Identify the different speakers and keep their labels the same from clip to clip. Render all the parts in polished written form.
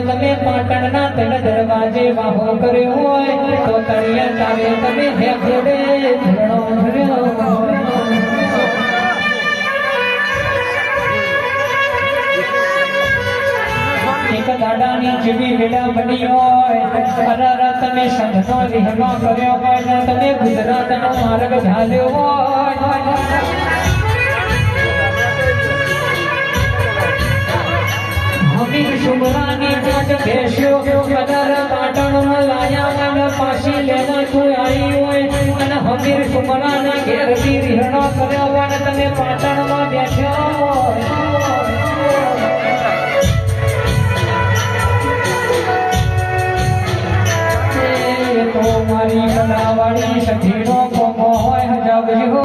Speaker 1: તમે પાટણના તળ દરવાજે વાહો કર્યો હોય તો તળિયા તારે તમે હે ઘોડે ધરણો ધર્યો એક દાડાની જેવી વેળા બની હોય અરર તમે સંઘનો વિહનો કર્યો હોય ને તમે ગુજરાતનો માર્ગ ઝાલ્યો હોય હમીર શુમરાની પેટ ભેસ્યો કદર પાટણમાં લાયા અને પાછી લેવા તું આવી હોય અને હમીર શુમરાના ઘેરથી વિહનો કર્યો હોય ને તમે પાટણમાં બેઠ્યો હોય મારી બનાવાળી સખીનો કોમો હોય જબજો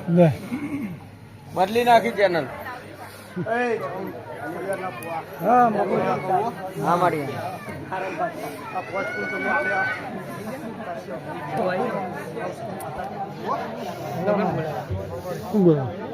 Speaker 1: રે
Speaker 2: બદલી નાખી ચેનલ હા મારી
Speaker 3: બોલો